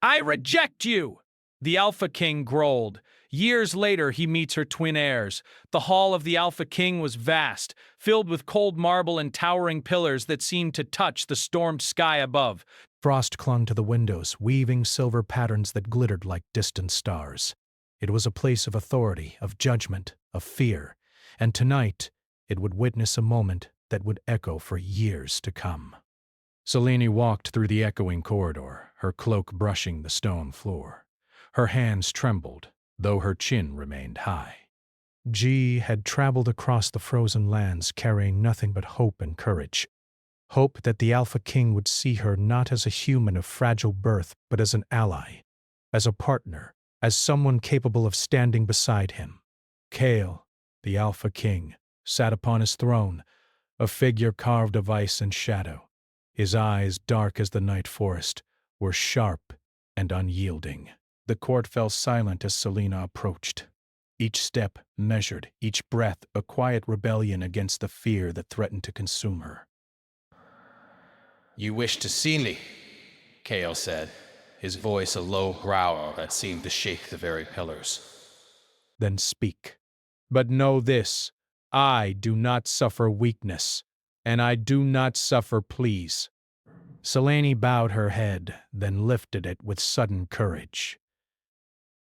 I reject you! The Alpha King growled. Years later, he meets her twin heirs. The hall of the Alpha King was vast, filled with cold marble and towering pillars that seemed to touch the stormed sky above. Frost clung to the windows, weaving silver patterns that glittered like distant stars. It was a place of authority, of judgment, of fear, and tonight it would witness a moment that would echo for years to come. Selene walked through the echoing corridor, her cloak brushing the stone floor. Her hands trembled, though her chin remained high. G had traveled across the frozen lands carrying nothing but hope and courage. Hope that the Alpha King would see her not as a human of fragile birth, but as an ally, as a partner, as someone capable of standing beside him. Kale, the Alpha King, sat upon his throne, a figure carved of ice and shadow. His eyes, dark as the night forest, were sharp and unyielding. The court fell silent as Selena approached. Each step measured, each breath a quiet rebellion against the fear that threatened to consume her. "You wish to see me," Kale said, his voice a low growl that seemed to shake the very pillars. "Then speak. But know this, I do not suffer weakness, and I do not suffer pleas." Selene bowed her head, then lifted it with sudden courage.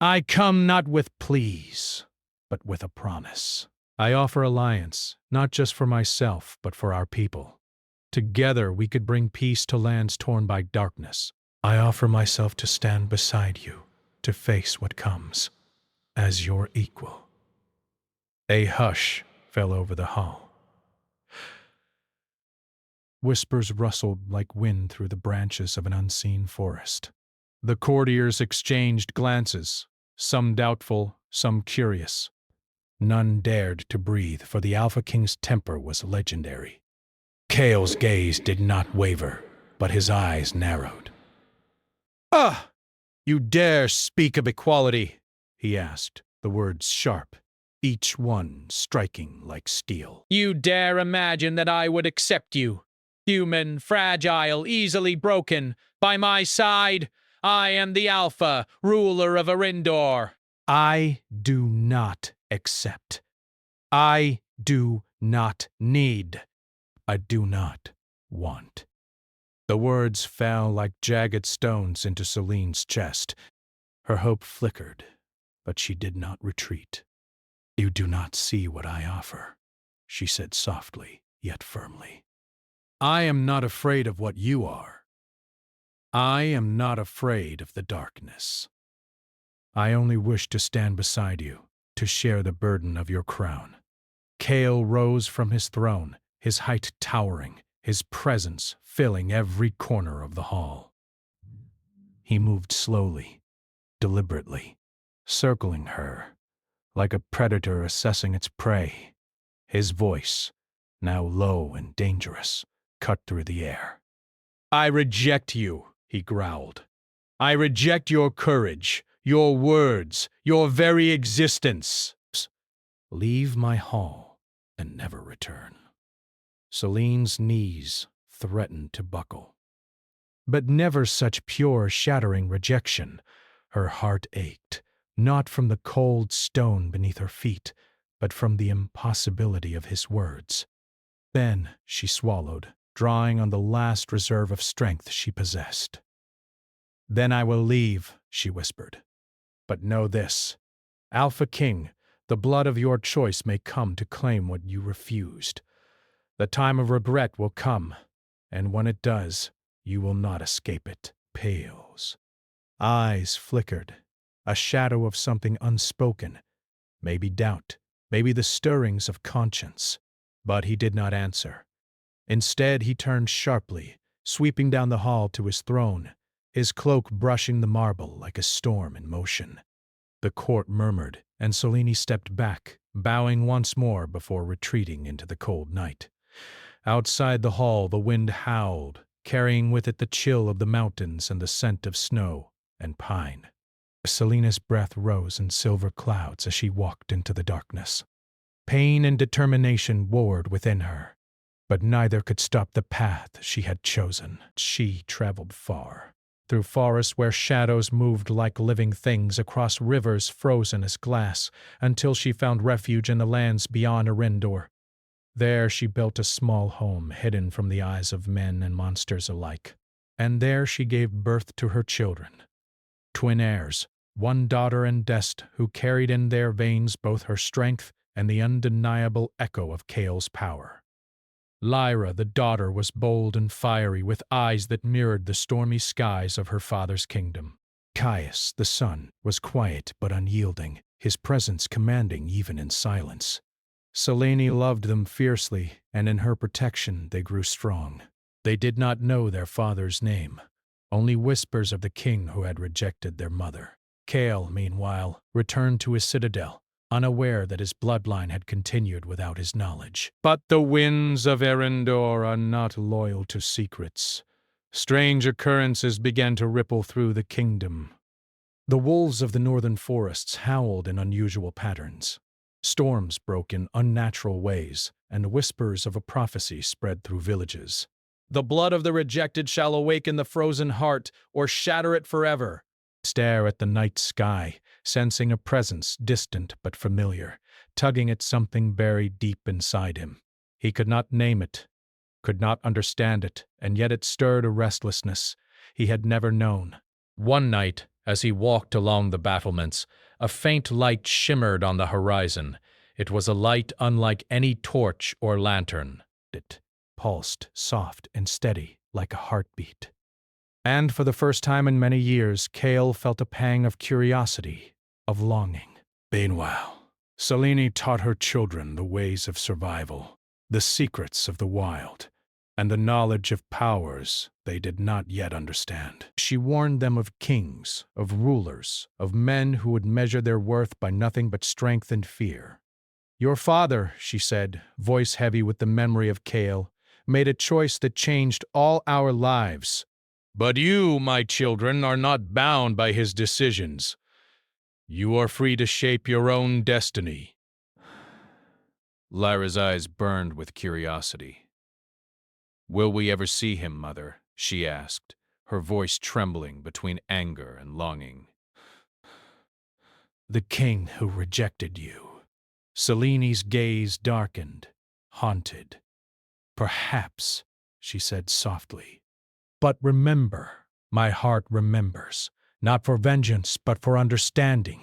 "I come not with pleas, but with a promise. I offer alliance, not just for myself, but for our people. Together we could bring peace to lands torn by darkness. I offer myself to stand beside you, to face what comes, as your equal." A hush fell over the hall. Whispers rustled like wind through the branches of an unseen forest. The courtiers exchanged glances, some doubtful, some curious. None dared to breathe, for the Alpha King's temper was legendary. Kale's gaze did not waver, but his eyes narrowed. "Ah! You dare speak of equality?" he asked, the words sharp, each one striking like steel. "You dare imagine that I would accept you? Human, fragile, easily broken. By my side, I am the Alpha, ruler of Arindor." "I do not accept. I do not need. I do not want." The words fell like jagged stones into Selene's chest. Her hope flickered, but she did not retreat. "You do not see what I offer," she said softly, yet firmly. "I am not afraid of what you are. I am not afraid of the darkness. I only wish to stand beside you, to share the burden of your crown." Kale rose from his throne, his height towering, his presence filling every corner of the hall. He moved slowly, deliberately, circling her, like a predator assessing its prey. His voice, now low and dangerous, cut through the air. "I reject you," he growled. "I reject your courage, your words, your very existence. Leave my hall and never return." Selene's knees threatened to buckle. But never such pure, shattering rejection. Her heart ached, not from the cold stone beneath her feet, but from the impossibility of his words. Then she swallowed, drawing on the last reserve of strength she possessed. "Then I will leave," she whispered. "But know this, Alpha King, the blood of your choice may come to claim what you refused. The time of regret will come, and when it does, you will not escape it." Pale's eyes flickered, a shadow of something unspoken, maybe doubt, maybe the stirrings of conscience. But he did not answer. Instead, he turned sharply, sweeping down the hall to his throne, his cloak brushing the marble like a storm in motion. The court murmured, and Selene stepped back, bowing once more before retreating into the cold night. Outside the hall, the wind howled, carrying with it the chill of the mountains and the scent of snow and pine. Selene's breath rose in silver clouds as she walked into the darkness. Pain and determination warred within her, but neither could stop the path she had chosen. She traveled far, through forests where shadows moved like living things, across rivers frozen as glass, until she found refuge in the lands beyond Arendor. There she built a small home hidden from the eyes of men and monsters alike. And there she gave birth to her children. Twin heirs, one daughter and Dest, who carried in their veins both her strength and the undeniable echo of Kael's power. Lyra, the daughter, was bold and fiery, with eyes that mirrored the stormy skies of her father's kingdom. Caius, the son, was quiet but unyielding, his presence commanding even in silence. Selene loved them fiercely, and in her protection they grew strong. They did not know their father's name, only whispers of the king who had rejected their mother. Kael, meanwhile, returned to his citadel, unaware that his bloodline had continued without his knowledge. But the winds of Arendor are not loyal to secrets. Strange occurrences began to ripple through the kingdom. The wolves of the northern forests howled in unusual patterns. Storms broke in unnatural ways, and whispers of a prophecy spread through villages. The blood of the rejected shall awaken the frozen heart, or shatter it forever. Stare at the night sky, sensing a presence distant but familiar, tugging at something buried deep inside him. He could not name it, could not understand it, and yet it stirred a restlessness he had never known. One night, as he walked along the battlements, a faint light shimmered on the horizon. It was a light unlike any torch or lantern. It pulsed, soft and steady, like a heartbeat. And for the first time in many years, Kael felt a pang of curiosity, of longing. Meanwhile, Selene taught her children the ways of survival, the secrets of the wild, and the knowledge of powers they did not yet understand. She warned them of kings, of rulers, of men who would measure their worth by nothing but strength and fear. Your father, she said, voice heavy with the memory of Kael, made a choice that changed all our lives. But you, my children, are not bound by his decisions. You are free to shape your own destiny. Lyra's eyes burned with curiosity. Will we ever see him, Mother? She asked, her voice trembling between anger and longing. The king who rejected you. Selene's gaze darkened, haunted. Perhaps, she said softly. But remember, my heart remembers, not for vengeance, but for understanding.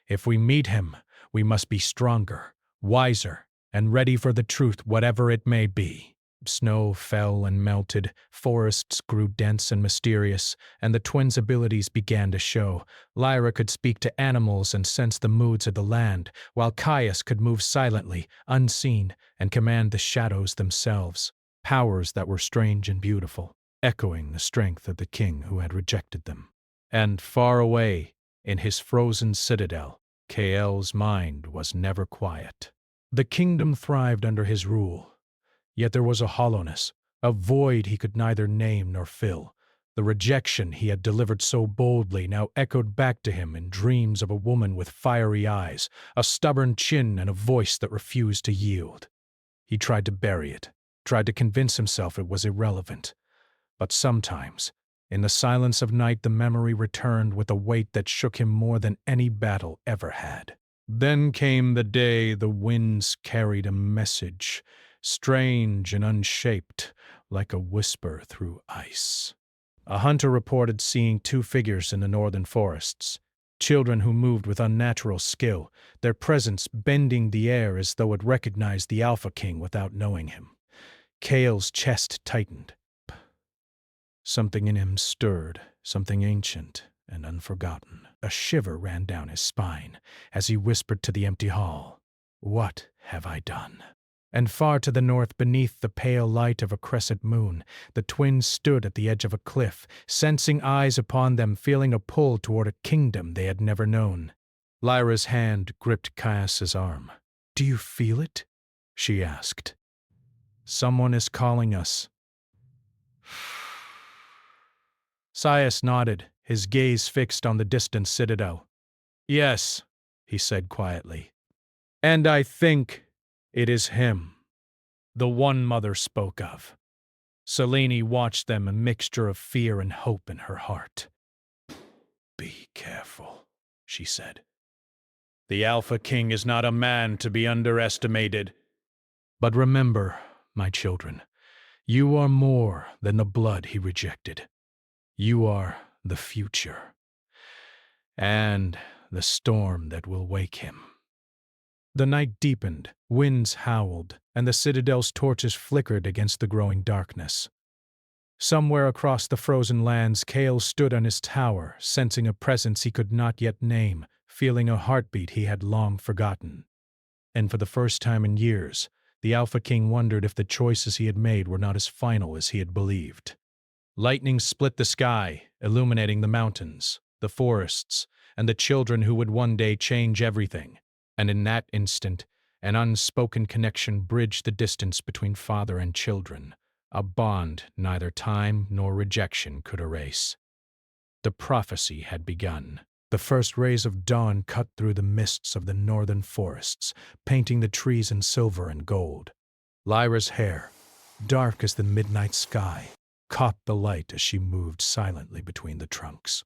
If we meet him, we must be stronger, wiser, and ready for the truth, whatever it may be. Snow fell and melted, forests grew dense and mysterious, and the twins' abilities began to show. Lyra could speak to animals and sense the moods of the land, while Caius could move silently, unseen, and command the shadows themselves, powers that were strange and beautiful, echoing the strength of the king who had rejected them. And far away, in his frozen citadel, Kael's mind was never quiet. The kingdom thrived under his rule. Yet there was a hollowness, a void he could neither name nor fill. The rejection he had delivered so boldly now echoed back to him in dreams of a woman with fiery eyes, a stubborn chin, and a voice that refused to yield. He tried to bury it, tried to convince himself it was irrelevant. But sometimes, in the silence of night, the memory returned with a weight that shook him more than any battle ever had. Then came the day the winds carried a message, strange and unshaped, like a whisper through ice. A hunter reported seeing two figures in the northern forests, children who moved with unnatural skill, their presence bending the air as though it recognized the Alpha King without knowing him. Kael's chest tightened. Something in him stirred, something ancient and unforgotten. A shiver ran down his spine as he whispered to the empty hall, "What have I done?" And far to the north, beneath the pale light of a crescent moon, the twins stood at the edge of a cliff, sensing eyes upon them, feeling a pull toward a kingdom they had never known. Lyra's hand gripped Caius's arm. "Do you feel it?" she asked. "Someone is calling us." Caius nodded, his gaze fixed on the distant citadel. "Yes," he said quietly. "And I think it is him, the one Mother spoke of." Selene watched them, a mixture of fear and hope in her heart. "Be careful," she said. "The Alpha King is not a man to be underestimated. But remember, my children, you are more than the blood he rejected. You are the future, and the storm that will wake him." The night deepened, winds howled, and the citadel's torches flickered against the growing darkness. Somewhere across the frozen lands, Kale stood on his tower, sensing a presence he could not yet name, feeling a heartbeat he had long forgotten. And for the first time in years, the Alpha King wondered if the choices he had made were not as final as he had believed. Lightning split the sky, illuminating the mountains, the forests, and the children who would one day change everything. And in that instant, an unspoken connection bridged the distance between father and children, a bond neither time nor rejection could erase. The prophecy had begun. The first rays of dawn cut through the mists of the northern forests, painting the trees in silver and gold. Lyra's hair, dark as the midnight sky, caught the light as she moved silently between the trunks.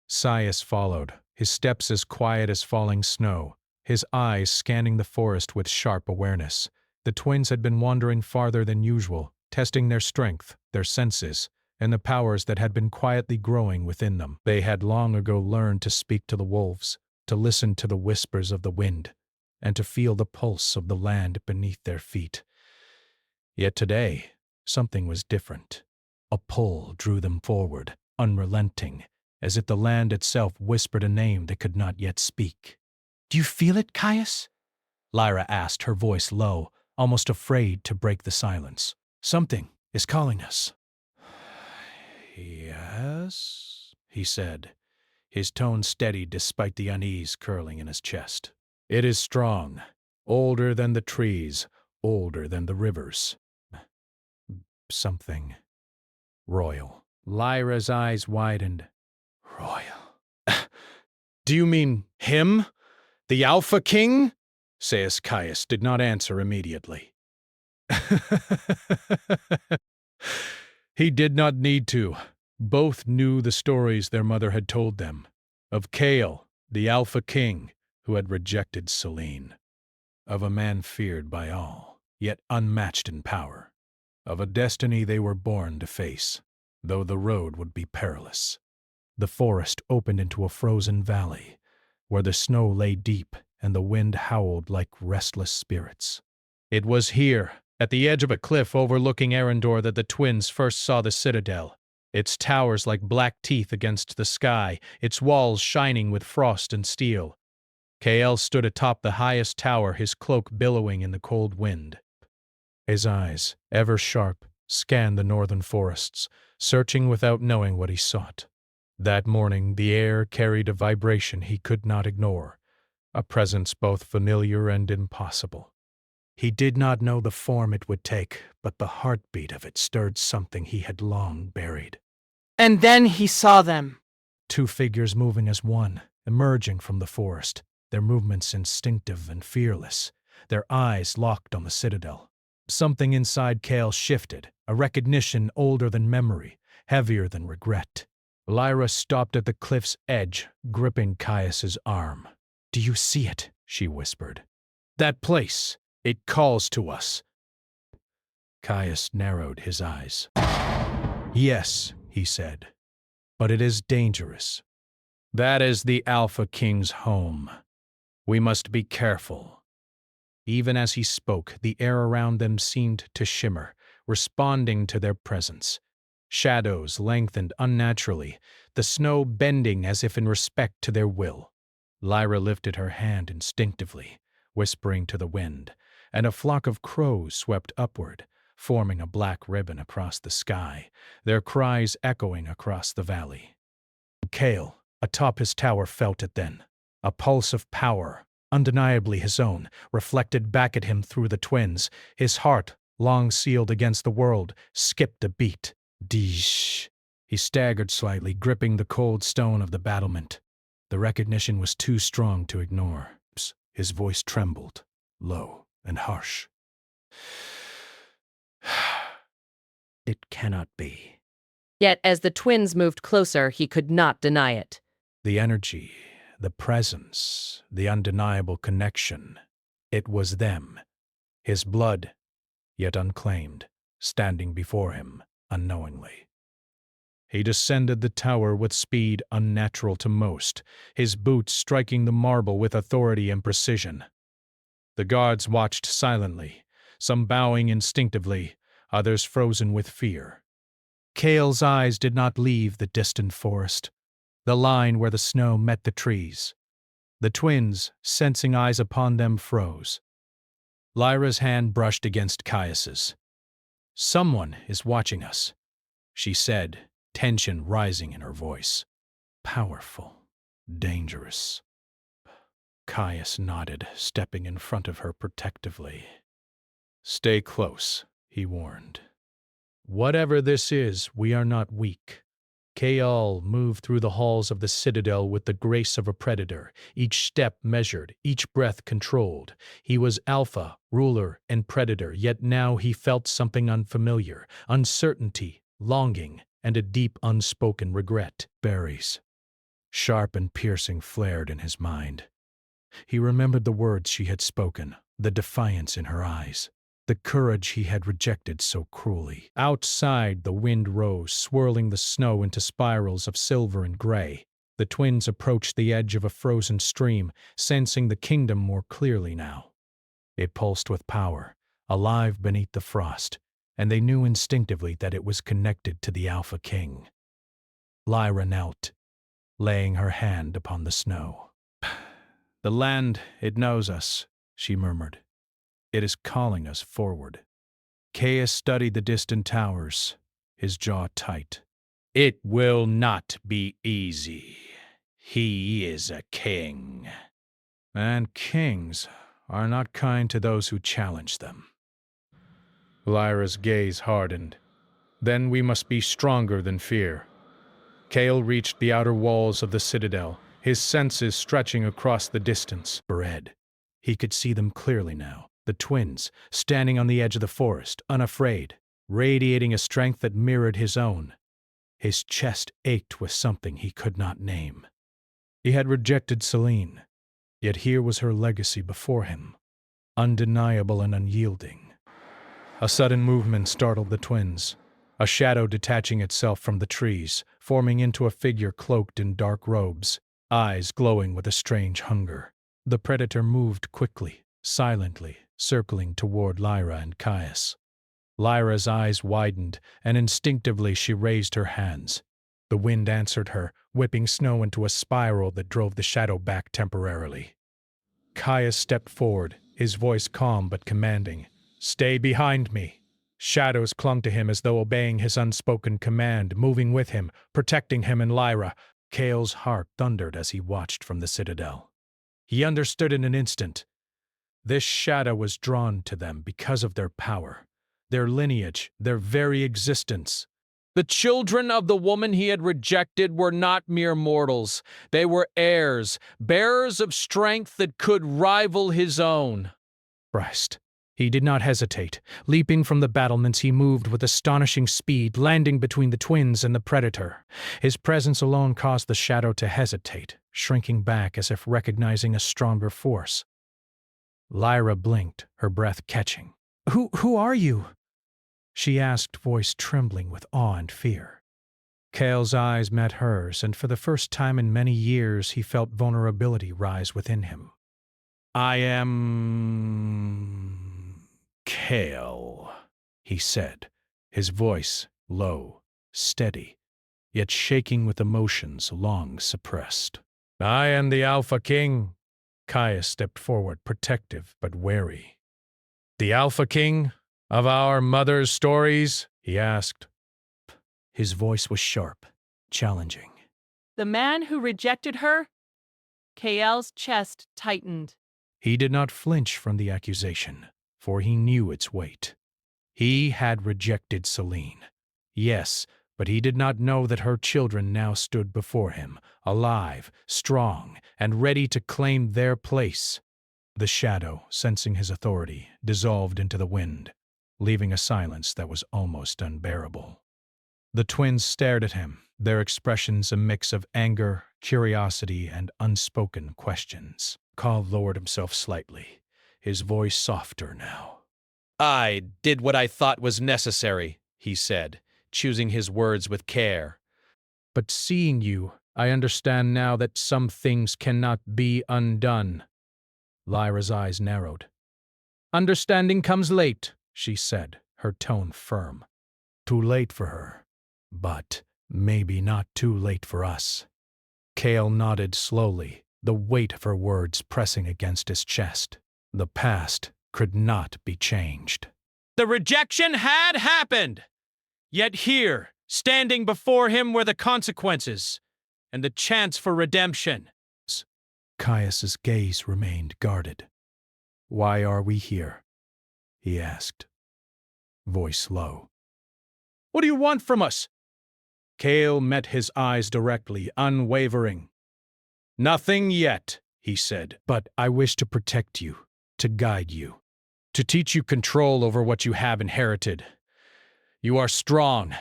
Sias followed, his steps as quiet as falling snow, his eyes scanning the forest with sharp awareness. The twins had been wandering farther than usual, testing their strength, their senses, and the powers that had been quietly growing within them. They had long ago learned to speak to the wolves, to listen to the whispers of the wind, and to feel the pulse of the land beneath their feet. Yet today, something was different. A pull drew them forward, unrelenting, as if the land itself whispered a name they could not yet speak. "Do you feel it, Caius?" Lyra asked, her voice low, almost afraid to break the silence. "Something is calling us." "Yes," he said, his tone steady despite the unease curling in his chest. "It is strong, older than the trees, older than the rivers. Something royal." Lyra's eyes widened. "Royal? Do you mean him? The Alpha King?" Sais Caius did not answer immediately. He did not need to. Both knew the stories their mother had told them, of Kale, the Alpha King, who had rejected Selene, of a man feared by all, yet unmatched in power, of a destiny they were born to face, though the road would be perilous. The forest opened into a frozen valley, where the snow lay deep and the wind howled like restless spirits. It was here, at the edge of a cliff overlooking Arendor, that the twins first saw the citadel, its towers like black teeth against the sky, its walls shining with frost and steel. Kael stood atop the highest tower, his cloak billowing in the cold wind. His eyes, ever sharp, scanned the northern forests, searching without knowing what he sought. That morning the air carried a vibration he could not ignore, a presence both familiar and impossible. He did not know the form it would take, but the heartbeat of it stirred something he had long buried. And then he saw them. Two figures moving as one, emerging from the forest, their movements instinctive and fearless, their eyes locked on the citadel. Something inside Kale shifted, a recognition older than memory, heavier than regret. Lyra stopped at the cliff's edge, gripping Caius's arm. "Do you see it?" she whispered. "That place. It calls to us." Caius narrowed his eyes. "Yes," he said, "but it is dangerous. That is the Alpha King's home. We must be careful." Even as he spoke, the air around them seemed to shimmer, responding to their presence. Shadows lengthened unnaturally, the snow bending as if in respect to their will. Lyra lifted her hand instinctively, whispering to the wind, and a flock of crows swept upward, forming a black ribbon across the sky, their cries echoing across the valley. Kale, atop his tower, felt it then. A pulse of power, undeniably his own, reflected back at him through the twins. His heart, long sealed against the world, skipped a beat. Deesh. He staggered slightly, gripping the cold stone of the battlement. The recognition was too strong to ignore. His voice trembled, low and harsh. It cannot be. Yet as the twins moved closer, he could not deny it. The energy, the presence, the undeniable connection. It was them. His blood, yet unclaimed, standing before him unknowingly. He descended the tower with speed unnatural to most, his boots striking the marble with authority and precision. The guards watched silently, some bowing instinctively, others frozen with fear. Cale's eyes did not leave the distant forest, the line where the snow met the trees. The twins, sensing eyes upon them, froze. Lyra's hand brushed against Caius's. "Someone is watching us," she said, tension rising in her voice. "Powerful, dangerous." Caius nodded, stepping in front of her protectively. "Stay close," he warned. "Whatever this is, we are not weak." Kaal moved through the halls of the citadel with the grace of a predator, each step measured, each breath controlled. He was alpha, ruler, and predator, yet now he felt something unfamiliar, uncertainty, longing, and a deep unspoken regret. Berries, sharp and piercing, flared in his mind. He remembered the words she had spoken, the defiance in her eyes, the courage he had rejected so cruelly. Outside, the wind rose, swirling the snow into spirals of silver and gray. The twins approached the edge of a frozen stream, sensing the kingdom more clearly now. It pulsed with power, alive beneath the frost, and they knew instinctively that it was connected to the Alpha King. Lyra knelt, laying her hand upon the snow. "The land, it knows us," she murmured. "It is calling us forward." Caius studied the distant towers, his jaw tight. "It will not be easy. He is a king. And kings are not kind to those who challenge them." Lyra's gaze hardened. "Then we must be stronger than fear." Cale reached the outer walls of the citadel, his senses stretching across the distance. Bread. He could see them clearly now. The twins, standing on the edge of the forest, unafraid, radiating a strength that mirrored his own. His chest ached with something he could not name. He had rejected Celine, yet here was her legacy before him, undeniable and unyielding. A sudden movement startled the twins, a shadow detaching itself from the trees, forming into a figure cloaked in dark robes, eyes glowing with a strange hunger. The predator moved quickly, silently, circling toward Lyra and Caius. Lyra's eyes widened, and instinctively she raised her hands. The wind answered her, whipping snow into a spiral that drove the shadow back temporarily. Caius stepped forward, his voice calm but commanding. "Stay behind me." Shadows clung to him as though obeying his unspoken command, moving with him, protecting him and Lyra. Cale's heart thundered as he watched from the citadel. He understood in an instant. This shadow was drawn to them because of their power, their lineage, their very existence. The children of the woman he had rejected were not mere mortals. They were heirs, bearers of strength that could rival his own. Christ. He did not hesitate. Leaping from the battlements, he moved with astonishing speed, landing between the twins and the predator. His presence alone caused the shadow to hesitate, shrinking back as if recognizing a stronger force. Lyra blinked, her breath catching. Who are you?" she asked, voice trembling with awe and fear. Cale's eyes met hers, and for the first time in many years he felt vulnerability rise within him. "I am Cale," he said, his voice low, steady, yet shaking with emotions long suppressed. "I am the Alpha King." Caius stepped forward, protective but wary. "The Alpha King of our mother's stories?" he asked. His voice was sharp, challenging. The man who rejected her? Kael's chest tightened. He did not flinch from the accusation, for he knew its weight. He had rejected Celine. Yes, but he did not know that her children now stood before him, alive, strong, and ready to claim their place. The shadow, sensing his authority, dissolved into the wind. leaving a silence that was almost unbearable. The twins stared at him, their expressions a mix of anger, curiosity, and unspoken questions. Kyle lowered himself slightly, his voice softer now. "I did what I thought was necessary," he said, choosing his words with care. "But seeing you, I understand now that some things cannot be undone." Lyra's eyes narrowed. "Understanding comes late," she said, her tone firm. "Too late for her, but maybe not too late for us." Cale nodded slowly, the weight of her words pressing against his chest. The past could not be changed. The rejection had happened! Yet here, standing before him, were the consequences, and the chance for redemption. Caius's gaze remained guarded. "Why are we here?" he asked, voice low. "What do you want from us?" Cale met his eyes directly, unwavering. "Nothing yet," he said. "But I wish to protect you, to guide you, to teach you control over what you have inherited. You are strong,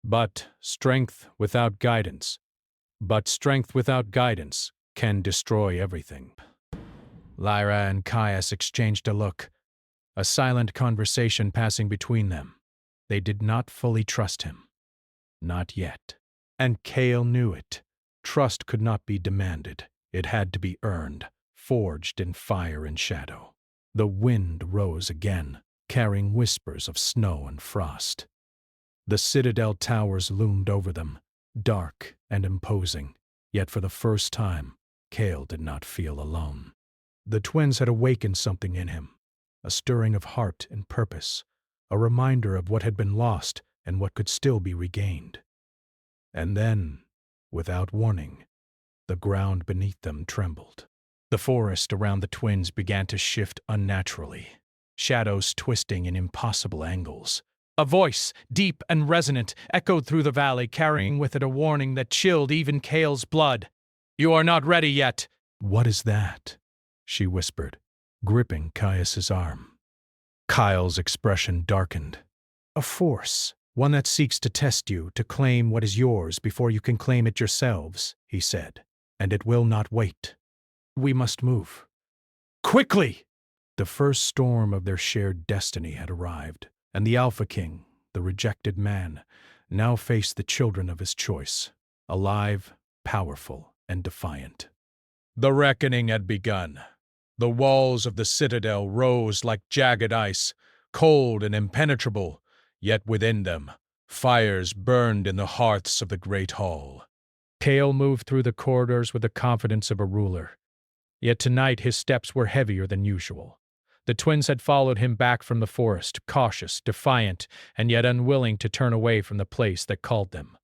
but strength without guidance can destroy everything." Lyra and Caius exchanged a look, a silent conversation passing between them. They did not fully trust him. Not yet. And Cale knew it. Trust could not be demanded. It had to be earned, forged in fire and shadow. The wind rose again, carrying whispers of snow and frost. The citadel towers loomed over them, dark and imposing, yet for the first time, Cale did not feel alone. The twins had awakened something in him, a stirring of heart and purpose, a reminder of what had been lost and what could still be regained. And then, without warning, the ground beneath them trembled. The forest around the twins began to shift unnaturally, shadows twisting in impossible angles. A voice, deep and resonant, echoed through the valley, carrying with it a warning that chilled even Cale's blood. "You are not ready yet." "What is that?" she whispered, gripping Caius's arm. Kyle's expression darkened. "A force, one that seeks to test you, to claim what is yours before you can claim it yourselves," he said, "and it will not wait. We must move. Quickly!" The first storm of their shared destiny had arrived, and the Alpha King, the rejected man, now faced the children of his choice, alive, powerful, and defiant. The reckoning had begun. The walls of the citadel rose like jagged ice, cold and impenetrable, yet within them, fires burned in the hearths of the great hall. Cale moved through the corridors with the confidence of a ruler. Yet tonight his steps were heavier than usual. The twins had followed him back from the forest, cautious, defiant, and yet unwilling to turn away from the place that called them.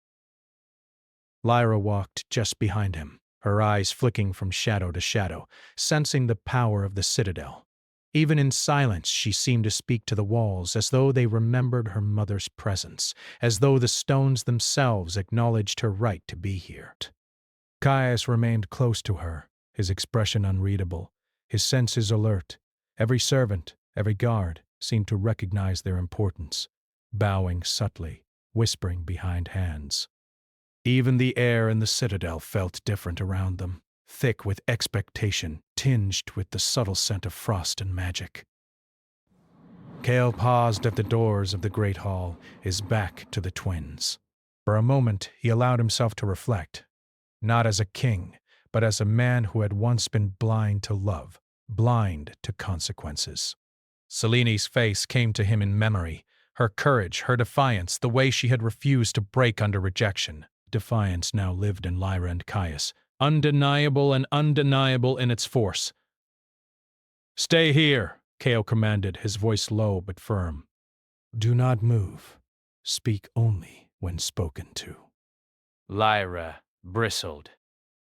Lyra walked just behind him, her eyes flicking from shadow to shadow, sensing the power of the citadel. Even in silence, she seemed to speak to the walls as though they remembered her mother's presence, as though the stones themselves acknowledged her right to be here. Caius remained close to her, his expression unreadable, his senses alert. Every servant, every guard, seemed to recognize their importance, bowing subtly, whispering behind hands. Even the air in the citadel felt different around them, thick with expectation, tinged with the subtle scent of frost and magic. Cale paused at the doors of the great hall, his back to the twins. For a moment, he allowed himself to reflect, not as a king, but as a man who had once been blind to love, blind to consequences. Selene's face came to him in memory, her courage, her defiance, the way she had refused to break under rejection. Defiance now lived in Lyra and Caius, undeniable and undeniable in its force. "Stay here," Cale commanded, his voice low but firm. "Do not move. Speak only when spoken to." Lyra bristled.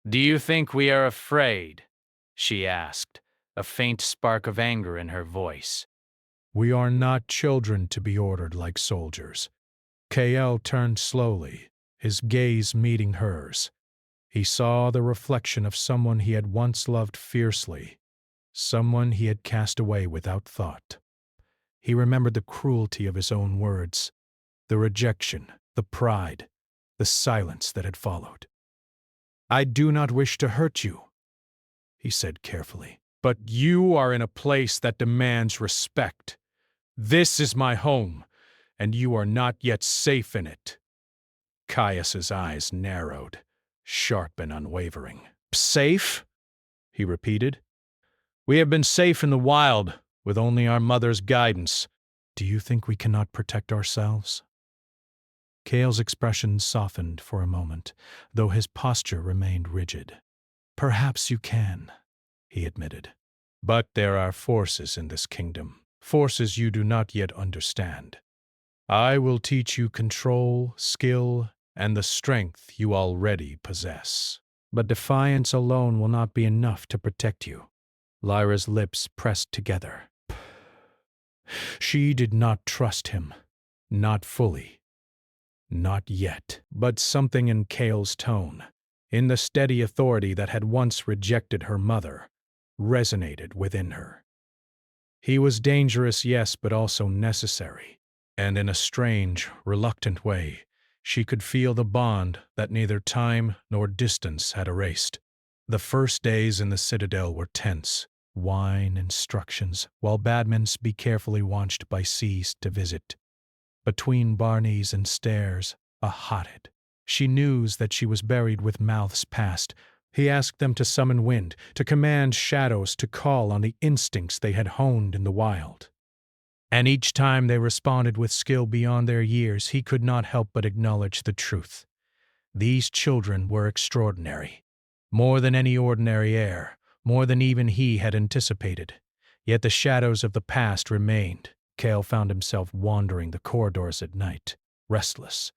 "Do you think we are afraid?" she asked, a faint spark of anger in her voice. "We are not children to be ordered like soldiers." Cale turned slowly, his gaze meeting hers. He saw the reflection of someone he had once loved fiercely, someone he had cast away without thought. He remembered the cruelty of his own words, the rejection, the pride, the silence that had followed. "I do not wish to hurt you," he said carefully, "but you are in a place that demands respect. This is my home, and you are not yet safe in it." Caius's eyes narrowed, sharp and unwavering. "Safe?" he repeated. "We have been safe in the wild, with only our mother's guidance. Do you think we cannot protect ourselves?" Cale's expression softened for a moment, though his posture remained rigid. "Perhaps you can," he admitted. "But there are forces in this kingdom, forces you do not yet understand. I will teach you control, skill, and the strength you already possess. But defiance alone will not be enough to protect you." Lyra's lips pressed together. She did not trust him. Not fully. Not yet. But something in Cale's tone, in the steady authority that had once rejected her mother, resonated within her. He was dangerous, yes, but also necessary. And in a strange, reluctant way, she could feel the bond that neither time nor distance had erased. The first days in the Citadel were tense. Wine instructions, while Badmans be carefully watched by Seas to visit. Between Barneys and stairs, a hothead. She knew that she was buried with mouths passed. He asked them to summon wind, to command shadows to call on the instincts they had honed in the wild. And each time they responded with skill beyond their years, he could not help but acknowledge the truth. These children were extraordinary. More than any ordinary heir, more than even he had anticipated. Yet the shadows of the past remained. Cale found himself wandering the corridors at night, restless.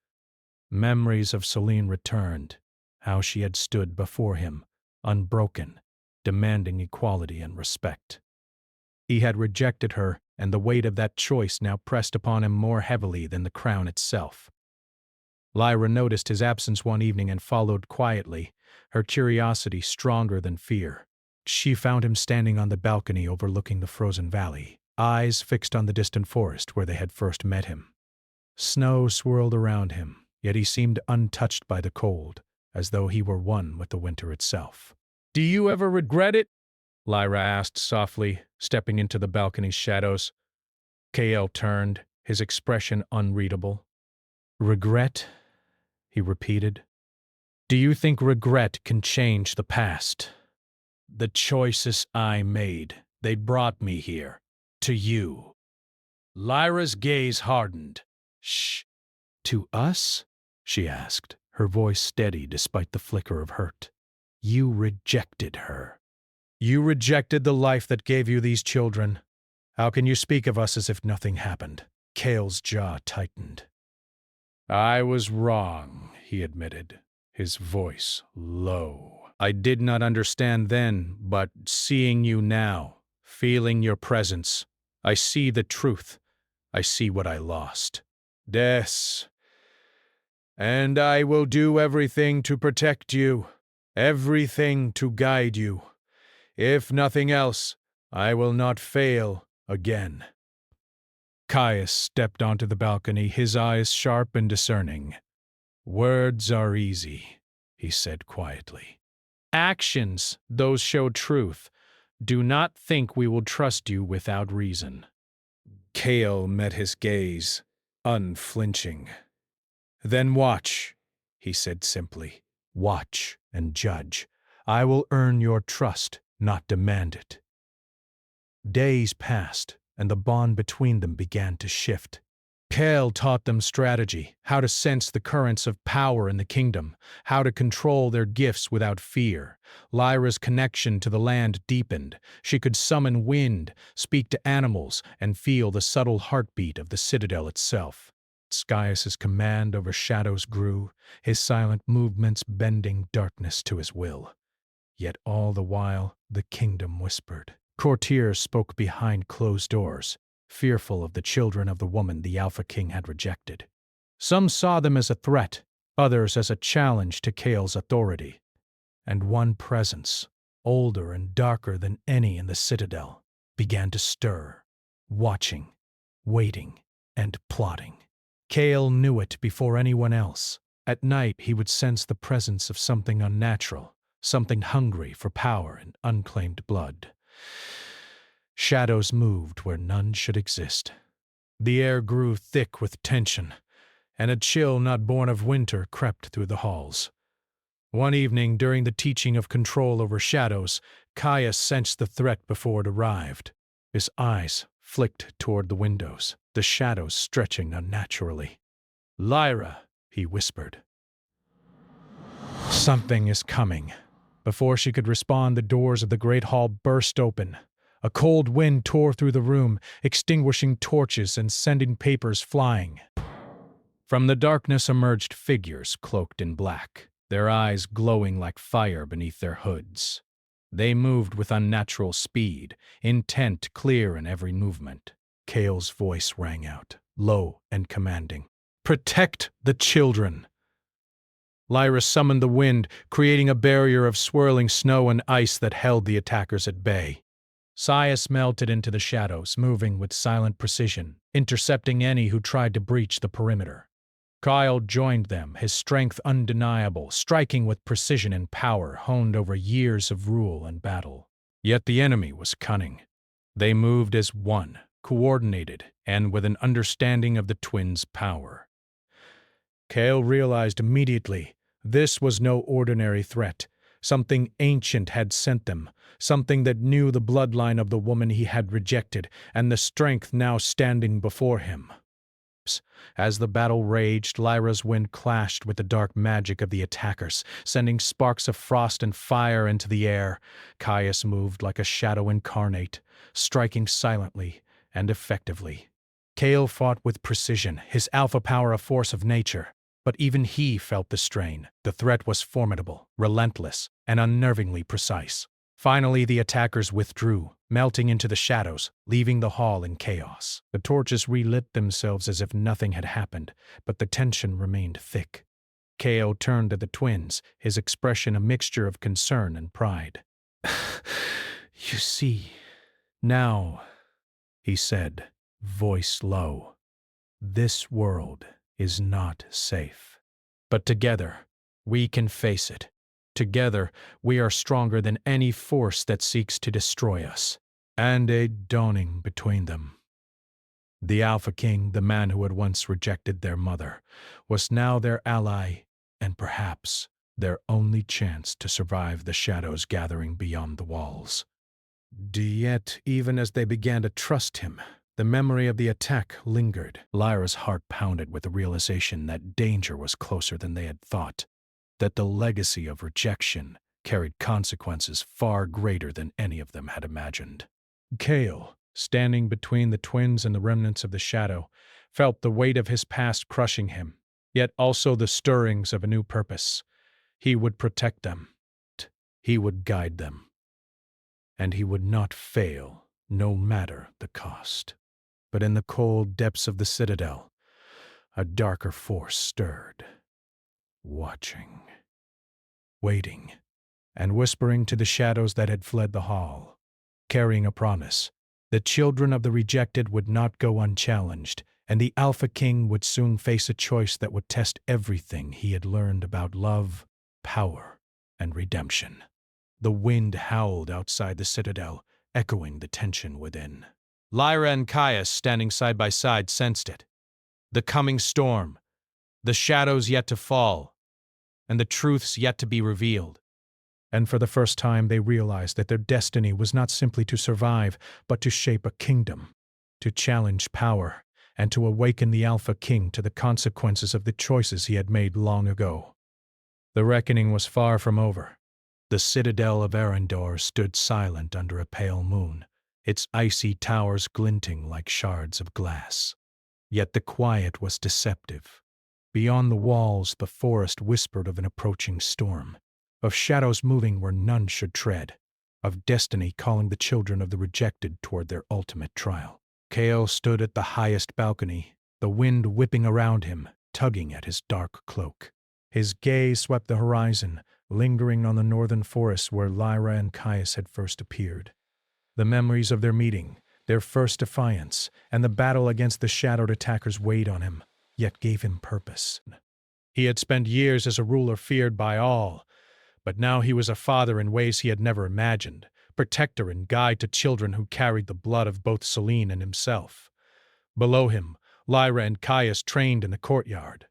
Memories of Celine returned, how she had stood before him, unbroken, demanding equality and respect. He had rejected her, and the weight of that choice now pressed upon him more heavily than the crown itself. Lyra noticed his absence one evening and followed quietly, her curiosity stronger than fear. She found him standing on the balcony overlooking the frozen valley, eyes fixed on the distant forest where they had first met him. Snow swirled around him, yet he seemed untouched by the cold, as though he were one with the winter itself. "Do you ever regret it?" Lyra asked softly, stepping into the balcony's shadows. Cale turned, his expression unreadable. "Regret?" he repeated. "Do you think regret can change the past? The choices I made, they brought me here, to you." Lyra's gaze hardened. "Shh. To us?" she asked, her voice steady despite the flicker of hurt. "You rejected her. You rejected the life that gave you these children. How can you speak of us as if nothing happened?" Cale's jaw tightened. "I was wrong," he admitted, his voice low. "I did not understand then, but seeing you now, feeling your presence, I see the truth. I see what I lost. Des. And I will do everything to protect you, everything to guide you. If nothing else, I will not fail again." Caius stepped onto the balcony, his eyes sharp and discerning. "Words are easy," he said quietly. "Actions, those show truth. Do not think we will trust you without reason." Cale met his gaze, unflinching. "Then watch," he said simply. "Watch and judge. I will earn your trust, not demand it." Days passed, and the bond between them began to shift. Cale taught them strategy, how to sense the currents of power in the kingdom, how to control their gifts without fear. Lyra's connection to the land deepened. She could summon wind, speak to animals, and feel the subtle heartbeat of the citadel itself. Caius's command over shadows grew, his silent movements bending darkness to his will. Yet all the while, the kingdom whispered. Courtiers spoke behind closed doors, fearful of the children of the woman the Alpha King had rejected. Some saw them as a threat, others as a challenge to Cale's authority. And one presence, older and darker than any in the citadel, began to stir, watching, waiting, and plotting. Kale knew it before anyone else. At night, he would sense the presence of something unnatural, something hungry for power and unclaimed blood. Shadows moved where none should exist. The air grew thick with tension, and a chill not born of winter crept through the halls. One evening, during the teaching of control over shadows, Caius sensed the threat before it arrived. His eyes flicked toward the windows, the shadows stretching unnaturally. "Lyra," he whispered. "Something is coming." Before she could respond, the doors of the great hall burst open. A cold wind tore through the room, extinguishing torches and sending papers flying. From the darkness emerged figures cloaked in black, their eyes glowing like fire beneath their hoods. They moved with unnatural speed, intent clear in every movement. Kale's voice rang out, low and commanding. "Protect the children!" Lyra summoned the wind, creating a barrier of swirling snow and ice that held the attackers at bay. Caius melted into the shadows, moving with silent precision, intercepting any who tried to breach the perimeter. Kyle joined them, his strength undeniable, striking with precision and power honed over years of rule and battle. Yet the enemy was cunning. They moved as one, coordinated, and with an understanding of the twins' power. Kale realized immediately this was no ordinary threat. Something ancient had sent them, something that knew the bloodline of the woman he had rejected, and the strength now standing before him. As the battle raged, Lyra's wind clashed with the dark magic of the attackers, sending sparks of frost and fire into the air. Caius moved like a shadow incarnate, striking silently and effectively. Kale fought with precision, his alpha power a force of nature. But even he felt the strain. The threat was formidable, relentless, and unnervingly precise. Finally, the attackers withdrew, melting into the shadows, leaving the hall in chaos. The torches relit themselves as if nothing had happened, but the tension remained thick. Kale turned to the twins, his expression a mixture of concern and pride. "You see, now," he said, voice low, "this world is not safe. But together, we can face it. Together, we are stronger than any force that seeks to destroy us." And a dawning between them. The Alpha King, the man who had once rejected their mother, was now their ally and perhaps their only chance to survive the shadows gathering beyond the walls. Yet, even as they began to trust him, the memory of the attack lingered. Lyra's heart pounded with the realization that danger was closer than they had thought, that the legacy of rejection carried consequences far greater than any of them had imagined. Kale, standing between the twins and the remnants of the shadow, felt the weight of his past crushing him, yet also the stirrings of a new purpose. He would protect them. He would guide them. And he would not fail, no matter the cost. But in the cold depths of the citadel, a darker force stirred, watching, waiting, and whispering to the shadows that had fled the hall, carrying a promise. The children of the rejected would not go unchallenged, and the Alpha King would soon face a choice that would test everything he had learned about love, power, and redemption. The wind howled outside the citadel, echoing the tension within. Lyra and Caius, standing side by side, sensed it. The coming storm, the shadows yet to fall, and the truths yet to be revealed. And for the first time they realized that their destiny was not simply to survive, but to shape a kingdom, to challenge power, and to awaken the Alpha King to the consequences of the choices he had made long ago. The reckoning was far from over. The citadel of Arendor stood silent under a pale moon, its icy towers glinting like shards of glass. Yet the quiet was deceptive. Beyond the walls, the forest whispered of an approaching storm, of shadows moving where none should tread, of destiny calling the children of the rejected toward their ultimate trial. Kale stood at the highest balcony, the wind whipping around him, tugging at his dark cloak. His gaze swept the horizon, lingering on the northern forests where Lyra and Caius had first appeared. The memories of their meeting, Their first defiance, and the battle against the shadowed attackers weighed on him, yet gave him purpose. He had spent years as a ruler feared by all, but now he was a father in ways he had never imagined, protector and guide to children who carried the blood of both Selene and himself. Below him, Lyra and Caius trained in the courtyard.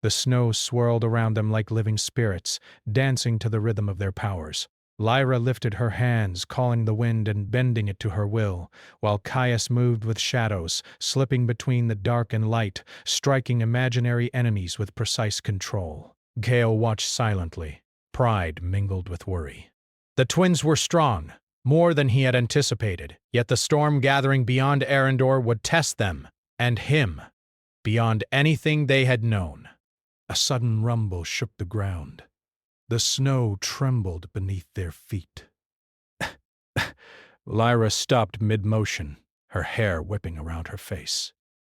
The snow swirled around them like living spirits, dancing to the rhythm of their powers. Lyra lifted her hands, calling the wind and bending it to her will, while Caius moved with shadows, slipping between the dark and light, striking imaginary enemies with precise control. Gale watched silently, pride mingled with worry. The twins were strong, more than he had anticipated, yet the storm gathering beyond Arendor would test them, and him, beyond anything they had known. A sudden rumble shook the ground. The snow trembled beneath their feet. Lyra stopped mid-motion, her hair whipping around her face.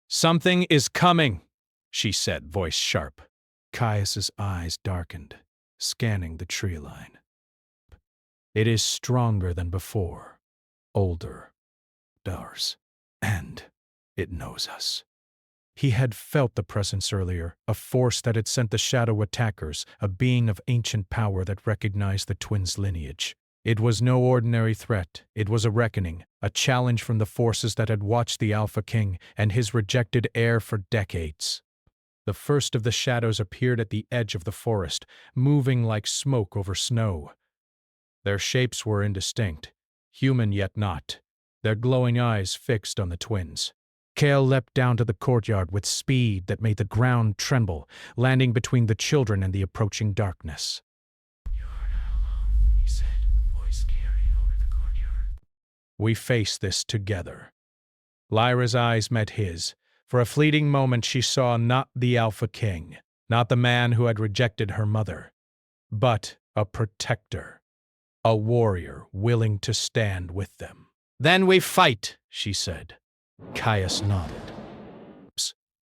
"Something is coming," she said, voice sharp. Caius's eyes darkened, scanning the tree line. "It is stronger than before, older, ours, and it knows us." He had felt the presence earlier, a force that had sent the shadow attackers, a being of ancient power that recognized the twins' lineage. It was no ordinary threat. It was a reckoning, a challenge from the forces that had watched the Alpha King and his rejected heir for decades. The first of the shadows appeared at the edge of the forest, moving like smoke over snow. Their shapes were indistinct, human yet not, their glowing eyes fixed on the twins. Cale leapt down to the courtyard with speed that made the ground tremble, landing between the children and the approaching darkness. "You are not alone," he said, voice carrying over the courtyard. "We face this together." Lyra's eyes met his. For a fleeting moment she saw not the Alpha King, not the man who had rejected her mother, but a protector, a warrior willing to stand with them. "Then we fight," she said. Caius nodded.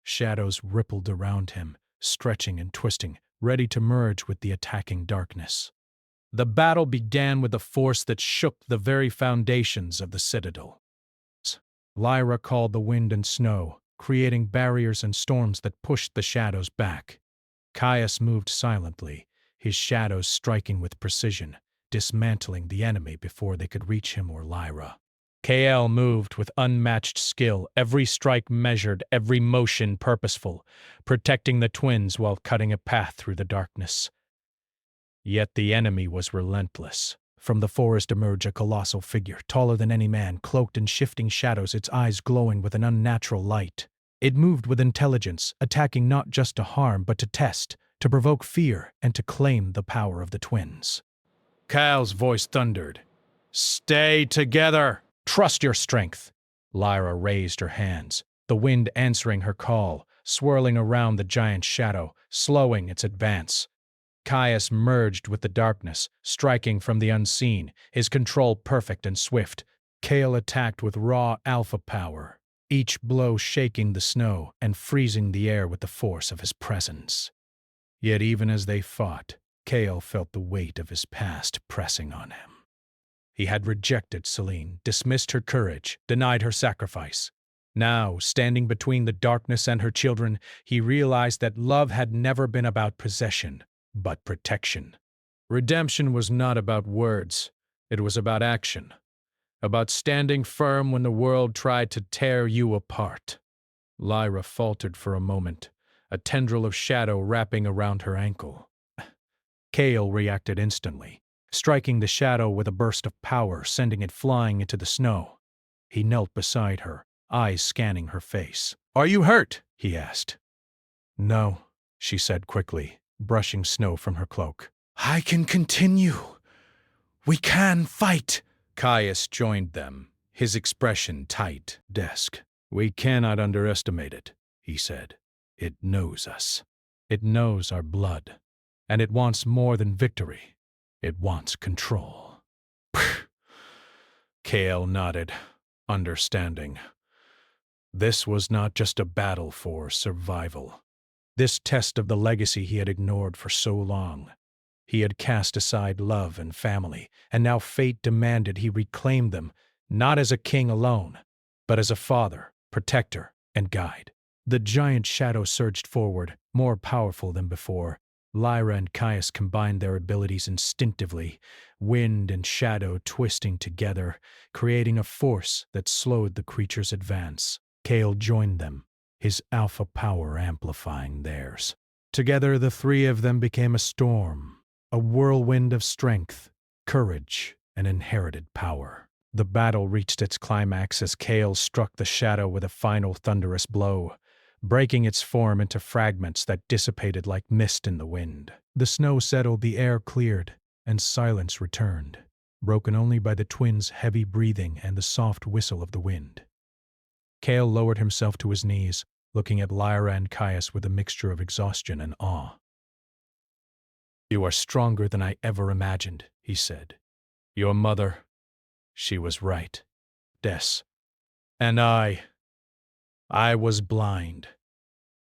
Shadows rippled around him, stretching and twisting, ready to merge with the attacking darkness. The battle began with a force that shook the very foundations of the citadel. Lyra called the wind and snow, creating barriers and storms that pushed the shadows back. Caius moved silently, his shadows striking with precision, dismantling the enemy before they could reach him or Lyra. Kael moved with unmatched skill, every strike measured, every motion purposeful, protecting the twins while cutting a path through the darkness. Yet the enemy was relentless. From the forest emerged a colossal figure, taller than any man, cloaked in shifting shadows, its eyes glowing with an unnatural light. It moved with intelligence, attacking not just to harm but to test, to provoke fear, and to claim the power of the twins. Kael's voice thundered. "Stay together! Trust your strength!" Lyra raised her hands, the wind answering her call, swirling around the giant shadow, slowing its advance. Caius merged with the darkness, striking from the unseen, his control perfect and swift. Kael attacked with raw alpha power, each blow shaking the snow and freezing the air with the force of his presence. Yet even as they fought, Kael felt the weight of his past pressing on him. He had rejected Selene, dismissed her courage, denied her sacrifice. Now, standing between the darkness and her children, he realized that love had never been about possession, but protection. Redemption was not about words. It was about action. About standing firm when the world tried to tear you apart. Lyra faltered for a moment, a tendril of shadow wrapping around her ankle. Kael reacted instantly, striking the shadow with a burst of power, sending it flying into the snow. He knelt beside her, eyes scanning her face. "Are you hurt?" he asked. "No," she said quickly, brushing snow from her cloak. "I can continue. We can fight." Caius joined them, his expression tight. "Desk. We cannot underestimate it," he said. "It knows us. It knows our blood. And it wants more than victory. It wants control." Kael nodded, understanding. This was not just a battle for survival. This test of the legacy he had ignored for so long. He had cast aside love and family, and now fate demanded he reclaim them, not as a king alone, but as a father, protector, and guide. The giant shadow surged forward, more powerful than before. Lyra and Caius combined their abilities instinctively, wind and shadow twisting together, creating a force that slowed the creature's advance. Kale joined them, his alpha power amplifying theirs. Together, the three of them became a storm, a whirlwind of strength, courage, and inherited power. The battle reached its climax as Kale struck the shadow with a final thunderous blow, breaking its form into fragments that dissipated like mist in the wind. The snow settled, the air cleared, and silence returned, broken only by the twins' heavy breathing and the soft whistle of the wind. Kale lowered himself to his knees, looking at Lyra and Caius with a mixture of exhaustion and awe. "You are stronger than I ever imagined," he said. "Your mother, she was right. Des. And I was blind."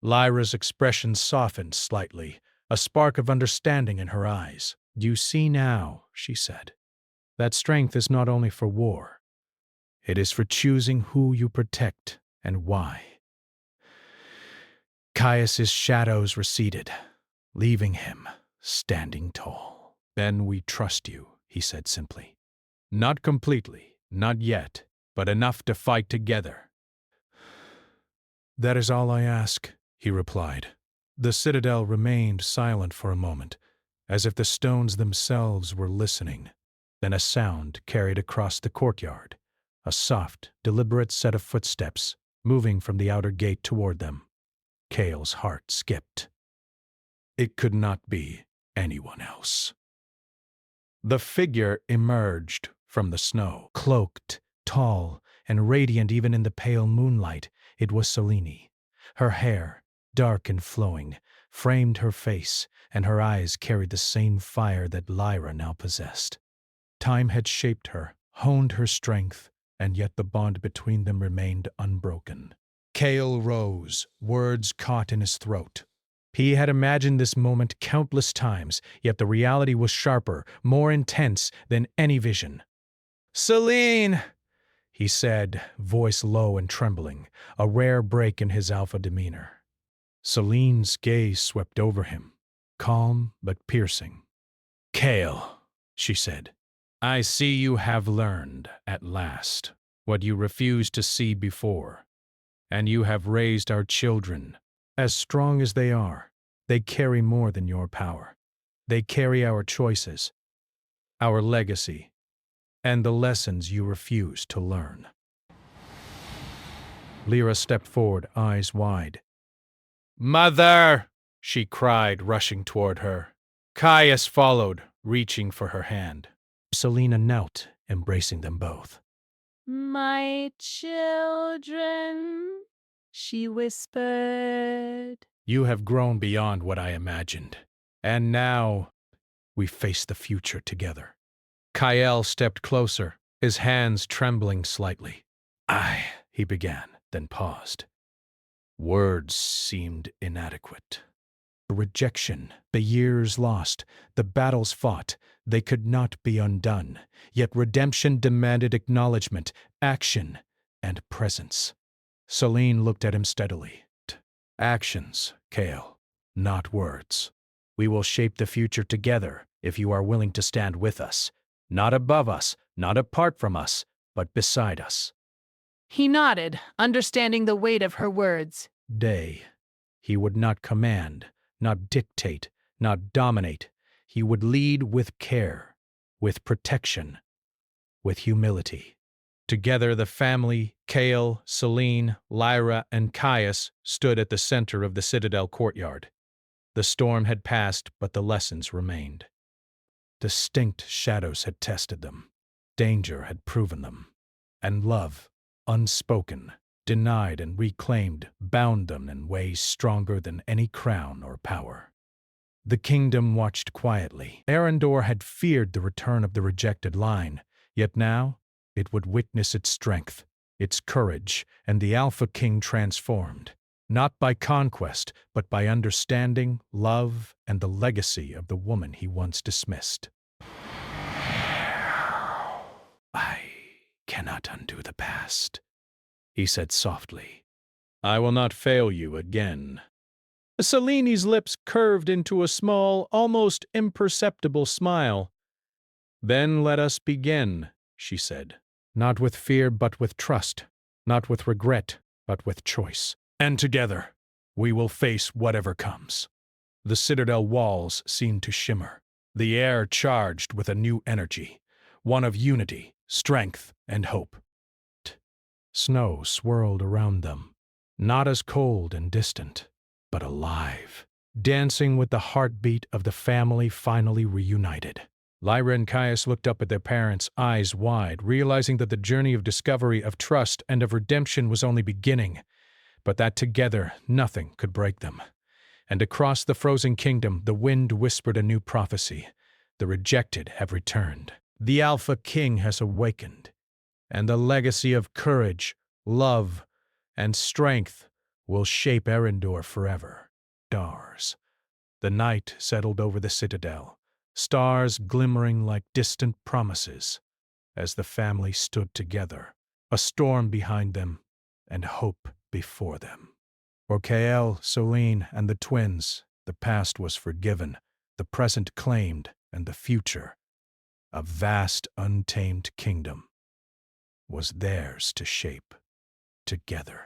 Lyra's expression softened slightly, a spark of understanding in her eyes. "You see now," she said, "that strength is not only for war. It is for choosing who you protect and why." Caius's shadows receded, leaving him standing tall. "Ben, we trust you," he said simply. "Not completely, not yet, but enough to fight together." "That is all I ask," he replied. The citadel remained silent for a moment, as if the stones themselves were listening. Then a sound carried across the courtyard, a soft, deliberate set of footsteps moving from the outer gate toward them. Kale's heart skipped. It could not be anyone else. The figure emerged from the snow, cloaked, tall, and radiant even in the pale moonlight. It was Selene. Her hair, dark and flowing, framed her face, and her eyes carried the same fire that Lyra now possessed. Time had shaped her, honed her strength, and yet the bond between them remained unbroken. Kale rose, words caught in his throat. He had imagined this moment countless times, yet the reality was sharper, more intense than any vision. "Selene!" he said, voice low and trembling, a rare break in his alpha demeanor. Selene's gaze swept over him, calm but piercing. "Kale," she said, "I see you have learned, at last, what you refused to see before, and you have raised our children. As strong as they are, they carry more than your power. They carry our choices, our legacy, and the lessons you refuse to learn." Lyra stepped forward, eyes wide. "Mother!" she cried, rushing toward her. Caius followed, reaching for her hand. Selena knelt, embracing them both. "My children," she whispered. "You have grown beyond what I imagined, and now we face the future together." Kyle stepped closer, his hands trembling slightly. He began, then paused. Words seemed inadequate. The rejection, the years lost, the battles fought, they could not be undone. Yet redemption demanded acknowledgement, action, and presence. Selene looked at him steadily. "Actions, Kale, not words. We will shape the future together if you are willing to stand with us. Not above us, not apart from us, but beside us." He nodded, understanding the weight of her words. He would not command, not dictate, not dominate. He would lead with care, with protection, with humility. Together the family, Kale, Selene, Lyra, and Caius, stood at the center of the citadel courtyard. The storm had passed, but the lessons remained. Distinct shadows had tested them. Danger had proven them. And love, unspoken, denied and reclaimed, bound them in ways stronger than any crown or power. The kingdom watched quietly. Arendor had feared the return of the rejected line, yet now it would witness its strength, its courage, and the Alpha King transformed, not by conquest, but by understanding, love, and the legacy of the woman he once dismissed. "I cannot undo the past," he said softly. I will not fail you again. Seleni's lips curved into a small, almost imperceptible smile. Then let us begin, she said. Not with fear, but with trust. Not with regret, but with choice. And together, we will face whatever comes. The citadel walls seemed to shimmer, the air charged with a new energy, one of unity, strength, and hope. Snow swirled around them, not as cold and distant, but alive, dancing with the heartbeat of the family finally reunited. Lyra and Caius looked up at their parents, eyes wide, realizing that the journey of discovery, of trust, and of redemption was only beginning, but that together nothing could break them. And across the frozen kingdom, the wind whispered a new prophecy. The rejected have returned. The Alpha King has awakened. And the legacy of courage, love, and strength will shape Arendor forever. Stars. The night settled over the citadel, stars glimmering like distant promises, as the family stood together, a storm behind them and hope before them. For Kael, Selene, and the twins, the past was forgiven, the present claimed, and the future, a vast untamed kingdom, was theirs to shape together.